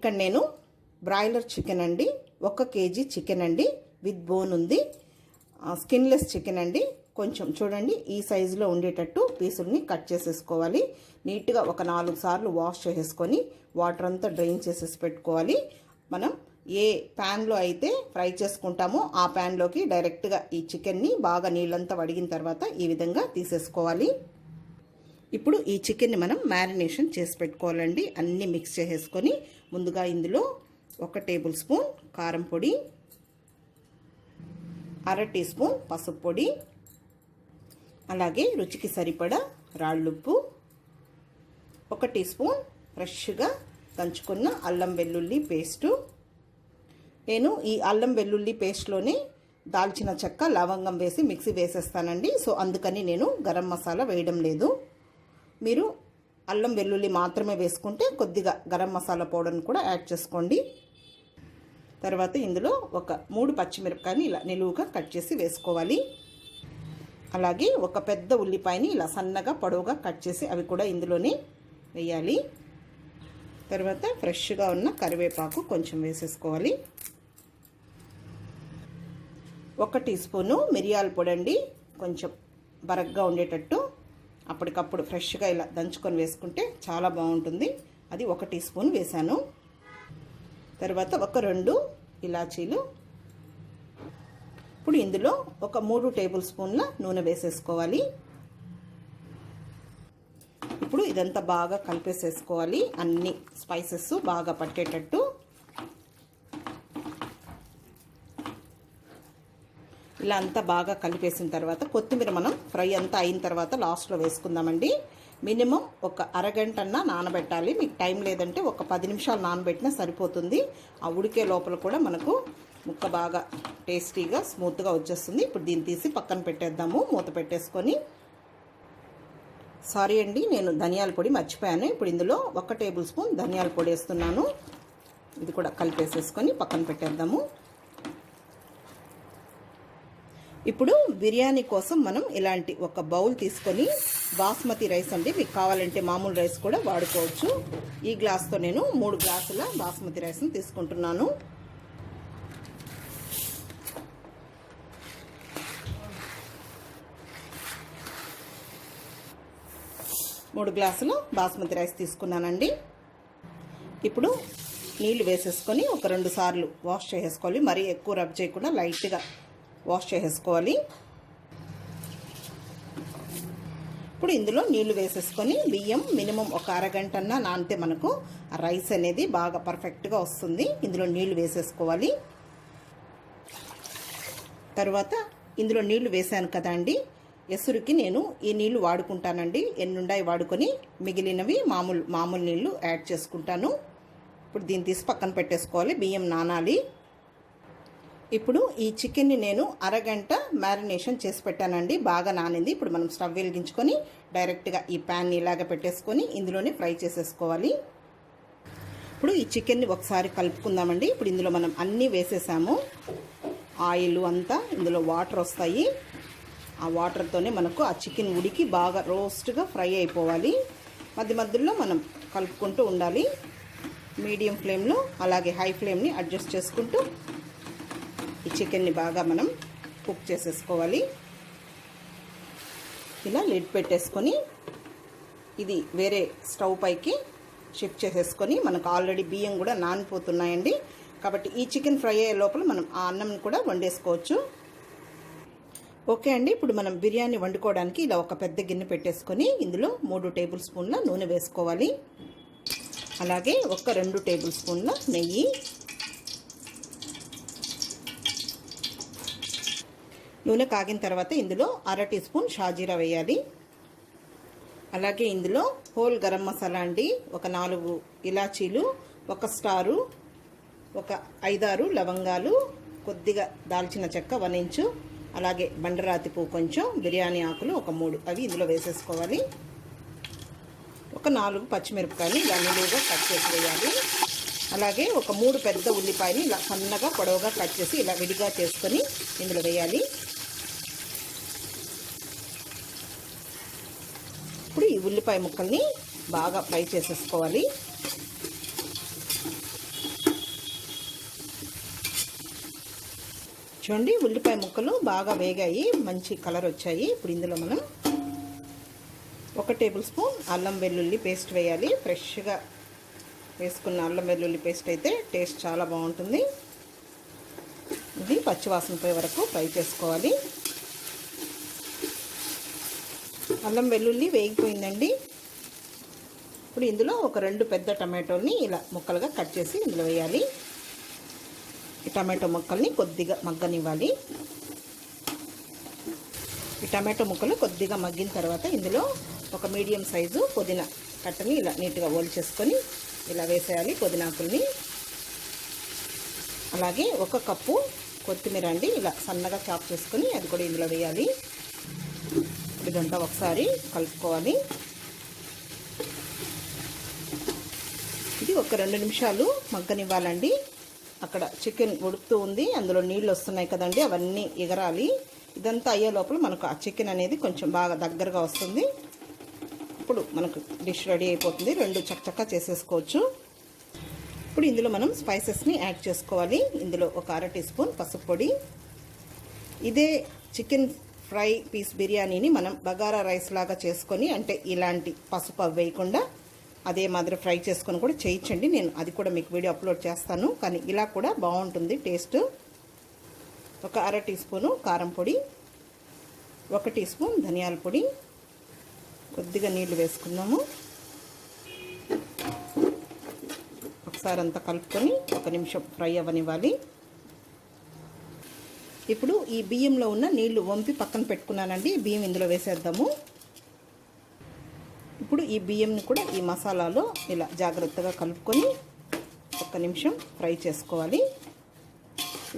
ఇక్కడ నేను broiler chicken అండి, 1 కేజీ చికెన్ అండి, విత్ బోన్ ఉంది. స్కిన్లెస్ చికెన్ అండి. కొంచెం చూడండి ఈ సైజులో ఉండేటట్టు పీసుల్ని కట్ చేసేసుకోవాలి. నీట్గా ఒక 4 సార్లు వాష్ చేసేసుకొని వాటర్ అంతా డ్రైన్ చేసేసి పెట్టుకోవాలి. మనం ఏ ప్యాన్లో అయితే ఫ్రై చేసుకుంటామో ఆ ప్యాన్లోకి డైరెక్ట్గా ఈ చికెన్ని బాగా నీళ్ళంతా వడిగిన తర్వాత ఈ విధంగా తీసేసుకోవాలి. ఇప్పుడు ఈ చికెన్ని మనం మ్యారినేషన్ చేసి పెట్టుకోవాలండి. అన్నీ మిక్స్ చేసేసుకొని ముందుగా ఇందులో 1 టేబుల్ స్పూన్ కారం పొడి, 1/2 టీ స్పూన్ పసుపు పొడి, అలాగే రుచికి సరిపడా రాళ్ళుప్పు, 1 టీ స్పూన్ ఫ్రెష్గా దంచుకున్న అల్లం వెల్లుల్లి పేస్టు. నేను ఈ అల్లం వెల్లుల్లి పేస్ట్లోనే దాల్చిన చెక్క, లవంగం వేసి మిక్సీ వేసేస్తానండి. సో అందుకని నేను గరం మసాలా వేయడం లేదు. మీరు అల్లం వెల్లుల్లి మాత్రమే వేసుకుంటే కొద్దిగా గరం మసాలా పౌడర్ని కూడా యాడ్ చేసుకోండి. తర్వాత ఇందులో ఒక 3 పచ్చిమిరపకాయని ఇలా నిలువుగా కట్ చేసి వేసుకోవాలి. అలాగే ఒక పెద్ద ఉల్లిపాయని ఇలా సన్నగా పొడవుగా కట్ చేసి అవి కూడా ఇందులోనే వేయాలి. తర్వాత ఫ్రెష్గా ఉన్న కరివేపాకు కొంచెం వేసేసుకోవాలి. 1 టీ స్పూను మిరియాల పొడి అండి, కొంచెం బరగ్గా ఉండేటట్టు అప్పటికప్పుడు ఫ్రెష్గా ఇలా దంచుకొని వేసుకుంటే చాలా బాగుంటుంది. అది 1 టీ స్పూన్ వేసాను. తర్వాత ఒక 2 ఇలాచీలు. ఇప్పుడు ఇందులో ఒక 3 టేబుల్ స్పూన్ల నూనె వేసేసుకోవాలి. ఇప్పుడు ఇదంతా బాగా కలిపేసేసుకోవాలి, అన్ని స్పైసెస్ బాగా పట్టేటట్టు. ఇలా అంతా బాగా కలిపేసిన తర్వాత కొత్తిమీర మనం ఫ్రై అంతా అయిన తర్వాత లాస్ట్లో వేసుకుందామండి. మినిమం ఒక అరగంటన్నా నానబెట్టాలి. మీకు టైం లేదంటే ఒక 10 నిమిషాలు నానబెట్టినా సరిపోతుంది. ఆ ఉడికే లోపల కూడా మనకు ముక్క బాగా టేస్టీగా స్మూత్గా వచ్చేస్తుంది. ఇప్పుడు దీన్ని తీసి పక్కన పెట్టేద్దాము, మూత పెట్టేసుకొని. సారీ అండి, నేను ధనియాల పొడి మర్చిపోయాను. ఇప్పుడు ఇందులో 1 టేబుల్ స్పూన్ ధనియాల పొడి వేస్తున్నాను. ఇది కూడా కలిపేసేసుకొని పక్కన పెట్టేద్దాము. ఇప్పుడు బిర్యానీ కోసం మనం ఇలాంటి ఒక బౌల్ తీసుకొని, బాస్మతి రైస్ అండి, మీకు కావాలంటే మామూలు రైస్ కూడా వాడుకోవచ్చు. ఈ గ్లాస్తో నేను 3 గ్లాసుల బాస్మతి రైస్ని తీసుకుంటున్నాను. మూడు గ్లాసులు బాస్మతి రైస్ తీసుకున్నానండి. ఇప్పుడు నీళ్లు వేసేసుకొని ఒక 2 సార్లు వాష్ చేసేసుకోవాలి. మరీ ఎక్కువ రబ్ చేయకుండా లైట్గా వాష్ చేసేసుకోవాలి. ఇప్పుడు ఇందులో నీళ్లు వేసేసుకొని బియ్యం మినిమం ఒక అరగంటన్నా నానితే మనకు ఆ రైస్ అనేది బాగా పర్ఫెక్ట్గా వస్తుంది. ఇందులో నీళ్లు వేసేసుకోవాలి. తర్వాత ఇందులో నీళ్లు వేసాను కదా అండి, ఎసురుకి నేను ఈ నీళ్లు వాడుకుంటానండి. ఎన్నుండాయి వాడుకొని మిగిలినవి మామూలు నీళ్లు యాడ్ చేసుకుంటాను. ఇప్పుడు దీన్ని తీసి పక్కన పెట్టేసుకోవాలి. బియ్యం నానాలి. ఇప్పుడు ఈ చికెన్ని నేను అరగంట మ్యారినేషన్ చేసి పెట్టానండి, బాగా నానింది. ఇప్పుడు మనం స్టవ్ వెలిగించుకొని డైరెక్ట్గా ఈ ప్యాన్ని ఇలాగ పెట్టేసుకొని ఇందులోనే ఫ్రై చేసేసుకోవాలి. ఇప్పుడు ఈ చికెన్ని ఒకసారి కలుపుకుందామండి. ఇప్పుడు ఇందులో మనం అన్నీ వేసేసాము. ఆయిల్ అంతా ఇందులో వాటర్ వస్తాయి. ఆ వాటర్తోనే మనకు ఆ చికెన్ ఉడికి బాగా రోస్ట్గా ఫ్రై అయిపోవాలి. మధ్యలో మనం కలుపుకుంటూ ఉండాలి. మీడియం ఫ్లేమ్లో అలాగే హై ఫ్లేమ్ని అడ్జస్ట్ చేసుకుంటూ ఈ చికెన్ని బాగా మనం కుక్ చేసేసుకోవాలి. ఇలా లిడ్ పెట్టేసుకొని ఇది వేరే స్టవ్ పైకి షిఫ్ట్ చేసేసుకొని, మనకు ఆల్రెడీ బియ్యం కూడా నానిపోతున్నాయండి. కాబట్టి ఈ చికెన్ ఫ్రై అయ్యే లోపల మనం ఆ అన్నం కూడా వండేసుకోవచ్చు. ఓకే అండి, ఇప్పుడు మనం బిర్యానీ వండుకోవడానికి ఇలా ఒక పెద్ద గిన్నె పెట్టేసుకొని ఇందులో 3 టేబుల్ స్పూన్ల నూనె వేసుకోవాలి. అలాగే ఒక 2 టేబుల్ స్పూన్ల నెయ్యి, నూనె కాగిన తర్వాత ఇందులో 1/2 టీ స్పూన్ షాజీరా వేయాలి. అలాగే ఇందులో హోల్ గరం మసాలా అండి, ఒక 4 ఇలాచీలు, 1 స్టారు, ఒక 5-6 లవంగాలు, కొద్దిగా దాల్చిన చెక్క 1 ఇంచు, అలాగే బండరాతి పువ్వు కొంచెం, బిర్యానీ ఆకులు ఒక 3 అవి ఇందులో వేసేసుకోవాలి. ఒక 4 పచ్చిమిరపకాయలు ఇలా నిలువుగా కట్ చేసి వేయాలి. అలాగే ఒక 3 పెద్ద ఉల్లిపాయని ఇలా సన్నగా పొడవుగా కట్ చేసి ఇలా విడిగా చేసుకొని ఇందులో వేయాలి. ఇప్పుడు ఈ ఉల్లిపాయ ముక్కల్ని బాగా ఫ్రై చేసేసుకోవాలి. చూడండి ఉల్లిపాయ ముక్కలు బాగా వేగాయి, మంచి కలర్ వచ్చాయి. ఇప్పుడు ఇందులో మనం 1 టేబుల్ స్పూన్ అల్లం వెల్లుల్లి పేస్ట్ వేయాలి. ఫ్రెష్గా వేసుకున్న అల్లం వెల్లుల్లి పేస్ట్ అయితే టేస్ట్ చాలా బాగుంటుంది. ఇది పచ్చివాసన పోయే వరకు ఫ్రై చేసుకోవాలి. అల్లం వెల్లుల్లి వేగిపోయిందండి. ఇప్పుడు ఇందులో ఒక 2 పెద్ద టమాటోని ఇలా ముక్కలుగా కట్ చేసి ఇందులో వేయాలి. ఈ టమాటో ముక్కల్ని కొద్దిగా మగ్గనివ్వాలి. ఈ టమాటో ముక్కలు కొద్దిగా మగ్గిన తర్వాత ఇందులో ఒక మీడియం సైజు పుదీనా కట్టని ఇలా నీట్గా చేసుకొని ఇలా వేసేయాలి పుదీనాకుల్ని. అలాగే 1 కప్పు కొత్తిమీర అండి, ఇలా సన్నగా చాప్ చేసుకొని అది కూడా ఇందులో వేయాలి. ఇదంతా ఒకసారి కలుపుకోవాలి. ఇది ఒక 2 నిమిషాలు మగ్గనివ్వాలండి. అక్కడ చికెన్ ఉడుకుతూ ఉంది, అందులో నీళ్ళు వస్తున్నాయి కదండి, అవన్నీ ఎగరాలి. ఇదంతా అయ్యే లోపల మనకు ఆ చికెన్ అనేది కొంచెం బాగా దగ్గరగా వస్తుంది. ఇప్పుడు మనకు డిష్ రెడీ అయిపోతుంది. 2 చక్కగా చేసేసుకోవచ్చు. ఇప్పుడు ఇందులో మనం స్పైసెస్ని యాడ్ చేసుకోవాలి. ఇందులో ఒక 1/2 టీ స్పూన్ పసుపు పొడి. ఇదే చికెన్ ఫ్రై పీస్ బిర్యానీని మనం బగారా రైస్ లాగా చేసుకొని, అంటే ఇలాంటి పసుపు అవి వేయకుండా అదే మాదిరి ఫ్రై చేసుకొని కూడా చేయించండి. నేను అది కూడా మీకు వీడియో అప్లోడ్ చేస్తాను. కానీ ఇలా కూడా బాగుంటుంది టేస్ట్. ఒక 1/2 టీ స్పూను కారం పొడి, 1 టీ స్పూన్ ధనియాల పొడి, కొద్దిగా నీళ్లు వేసుకున్నాము. ఒకసారి అంతా కలుపుకొని 1 నిమిషం ఫ్రై అవ్వనివ్వాలి. ఇప్పుడు ఈ బియ్యంలో ఉన్న నీళ్లు వంపి పక్కన పెట్టుకున్నానండి. బియ్యం ఇందులో వేసేద్దాము. ఇప్పుడు ఈ బియ్యంని కూడా ఈ మసాలాలో ఇలా జాగ్రత్తగా కలుపుకొని 1 నిమిషం ఫ్రై చేసుకోవాలి.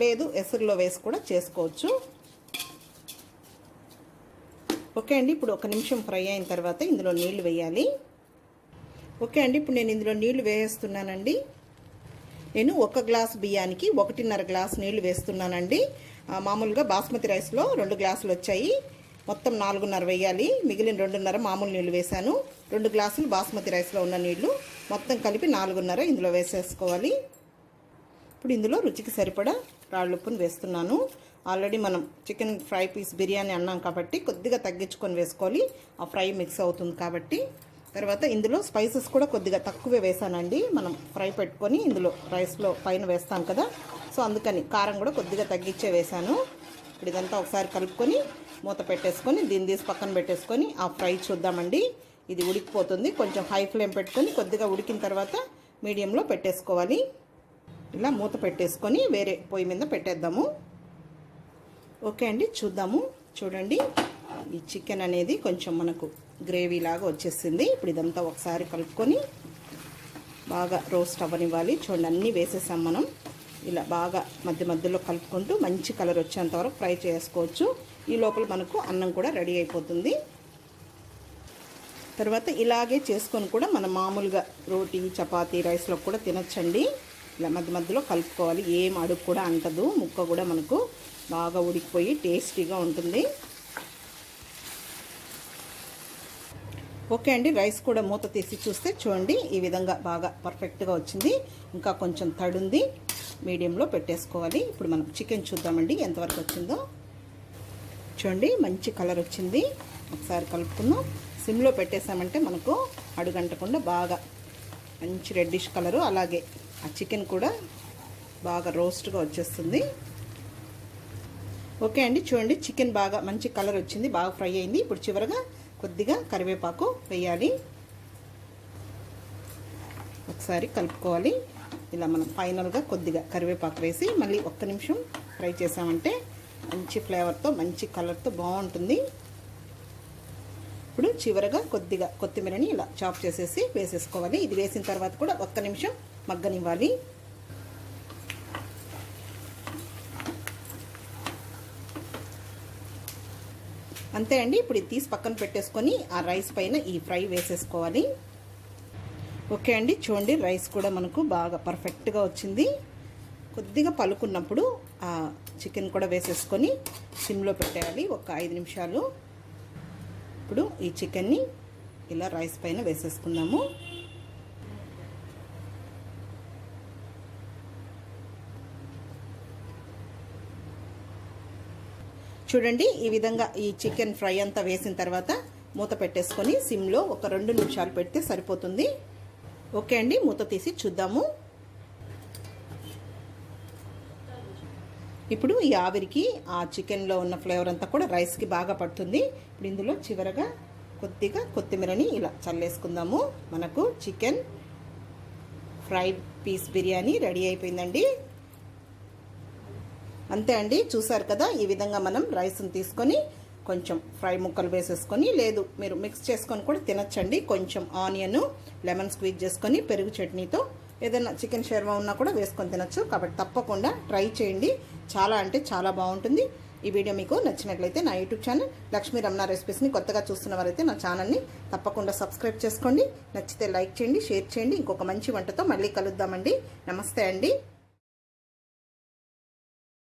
లేదు ఎసురులో వేసి కూడా చేసుకోవచ్చు. ఓకే అండి, ఇప్పుడు 1 నిమిషం ఫ్రై అయిన తర్వాత ఇందులో నీళ్లు వేయాలి. ఓకే అండి, ఇప్పుడు నేను ఇందులో నీళ్లు వేస్తున్నానండి. నేను 1 గ్లాస్ బియ్యానికి 1.5 గ్లాస్ నీళ్లు వేస్తున్నానండి. మామూలుగా బాస్మతి రైస్లో 2 గ్లాసులు వచ్చాయి, మొత్తం 4.5 వేయాలి. మిగిలిన 2.5 మామూలు నీళ్లు వేశాను. 2 గ్లాసులు బాస్మతి రైస్లో ఉన్న నీళ్లు మొత్తం కలిపి 4.5 ఇందులో వేసేసుకోవాలి. ఇప్పుడు ఇందులో రుచికి సరిపడా రాళ్ళుప్పుని వేస్తున్నాను. ఆల్రెడీ మనం చికెన్ ఫ్రై పీస్ బిర్యానీ అన్నాం కాబట్టి కొద్దిగా తగ్గించుకొని వేసుకోవాలి, ఆ ఫ్రై మిక్స్ అవుతుంది కాబట్టి. తర్వాత ఇందులో స్పైసెస్ కూడా కొద్దిగా తక్కువే వేసానండి. మనం ఫ్రై పెట్టుకొని ఇందులో రైస్లో పైన వేస్తాం కదా, సో అందుకని కారం కూడా కొద్దిగా తగ్గించే వేసాను. ఇప్పుడు ఇదంతా ఒకసారి కలుపుకొని మూత పెట్టేసుకొని దీన్ని తీసి పక్కన పెట్టేసుకొని ఆ ఫ్రై చూద్దామండి. ఇది ఉడికిపోతుంది. కొంచెం హై ఫ్లేమ్ పెట్టుకొని కొద్దిగా ఉడికిన తర్వాత మీడియంలో పెట్టేసుకోవాలి. ఇలా మూత పెట్టేసుకొని వేరే పొయ్యి మీద పెట్టేద్దాము. ఓకే అండి, చూద్దాము. చూడండి, ఈ చికెన్ అనేది కొంచెం మనకు గ్రేవీ లాగా వచ్చేసింది. ఇప్పుడు ఇదంతా ఒకసారి కలుపుకొని బాగా రోస్ట్ అవ్వనివ్వాలి. చూడండి, అన్నీ వేసేసాం మనం. ఇలా బాగా మధ్య మధ్యలో కలుపుకుంటూ మంచి కలర్ వచ్చేంత వరకు ఫ్రై చేసుకోవచ్చు. ఈ లోపల మనకు అన్నం కూడా రెడీ అయిపోతుంది. తర్వాత ఇలాగే చేసుకొని కూడా మనం మామూలుగా రోటీ చపాతీ రైస్లో కూడా తినచ్చండి. ఇలా మధ్య మధ్యలో కలుపుకోవాలి. ఏం అడుగు కూడా అంటదు, ముక్క కూడా మనకు బాగా ఉడికిపోయి టేస్టీగా ఉంటుంది. ఓకే అండి, రైస్ కూడా మూత తీసి చూస్తే చూడండి ఈ విధంగా బాగా పర్ఫెక్ట్గా వచ్చింది. ఇంకా కొంచెం తడుంది, మీడియంలో పెట్టేసుకోవాలి. ఇప్పుడు మనం చికెన్ చూద్దామండి ఎంతవరకు వచ్చిందో. చూడండి, మంచి కలర్ వచ్చింది. ఒకసారి కలుపుకుందాం. సిమ్లో పెట్టేసామంటే మనకు అడుగంటకుండా బాగా మంచి రెడ్డిష్ కలరు, అలాగే ఆ చికెన్ కూడా బాగా రోస్ట్గా వచ్చేస్తుంది. ఓకే అండి, చూడండి చికెన్ బాగా మంచి కలర్ వచ్చింది, బాగా ఫ్రై అయింది. ఇప్పుడు చివరగా కొద్దిగా కరివేపాకు వేయాలి. ఒకసారి కలుపుకోవాలి. ఇలా మనం ఫైనల్గా కొద్దిగా కరివేపాకు వేసి మళ్ళీ 1 నిమిషం ఫ్రై చేసామంటే మంచి ఫ్లేవర్తో మంచి కలర్తో బాగుంటుంది. ఇప్పుడు చివరగా కొద్దిగా కొత్తిమీరని ఇలా చాప్ చేసేసి వేసేసుకోవాలి. ఇది వేసిన తర్వాత కూడా 1 నిమిషం మగ్గనివ్వాలి. అంతే అండి. ఇప్పుడు ఇది తీసి పక్కన పెట్టేసుకొని ఆ రైస్ పైన ఈ ఫ్రై వేసేసుకోవాలి. ఓకే అండి, చూడండి రైస్ కూడా మనకు బాగా పర్ఫెక్ట్గా వచ్చింది. కొద్దిగా పలుకున్నప్పుడు ఆ చికెన్ కూడా వేసేసుకొని సిమ్లో పెట్టేయాలి ఒక 5 నిమిషాలు. ఇప్పుడు ఈ చికెన్ని ఇలా రైస్ పైన వేసేసుకుందాము. చూడండి ఈ విధంగా ఈ చికెన్ ఫ్రై అంతా వేసిన తర్వాత మూత పెట్టేసుకొని సిమ్లో ఒక 2 నిమిషాలు పెడితే సరిపోతుంది. ఓకే అండి, మూత తీసి చూద్దాము. ఇప్పుడు ఈ ఆవిరికి ఆ చికెన్లో ఉన్న ఫ్లేవర్ అంతా కూడా రైస్కి బాగా పడుతుంది. ఇప్పుడు ఇందులో చివరగా కొద్దిగా కొత్తిమీరని ఇలా చల్లేసుకుందాము. మనకు chicken fried piece biryani ready అయిపోయిందండి. అంతే అండి, చూసారు కదా. ఈ విధంగా మనం రైస్ని తీసుకొని కొంచెం ఫ్రై ముక్కలు వేసేసుకొని, లేదు మీరు మిక్స్ చేసుకొని కూడా తినచ్చండి. కొంచెం ఆనియన్ లెమన్ స్క్వీజ్ చేసుకొని పెరుగు చట్నీతో ఏదైనా చికెన్ షెర్వా ఉన్నా కూడా వేసుకొని తినచ్చు. కాబట్టి తప్పకుండా ట్రై చేయండి, చాలా అంటే చాలా బాగుంటుంది. ఈ వీడియో మీకు నచ్చినట్లయితే నా యూట్యూబ్ ఛానల్ లక్ష్మీ రమణ రెసిపీస్ని కొత్తగా చూస్తున్న వారైతే నా ఛానల్ని తప్పకుండా సబ్స్క్రైబ్ చేసుకోండి. నచ్చితే లైక్ చేయండి, షేర్ చేయండి. ఇంకొక మంచి వంటతో మళ్ళీ కలుద్దామండి. నమస్తే అండి.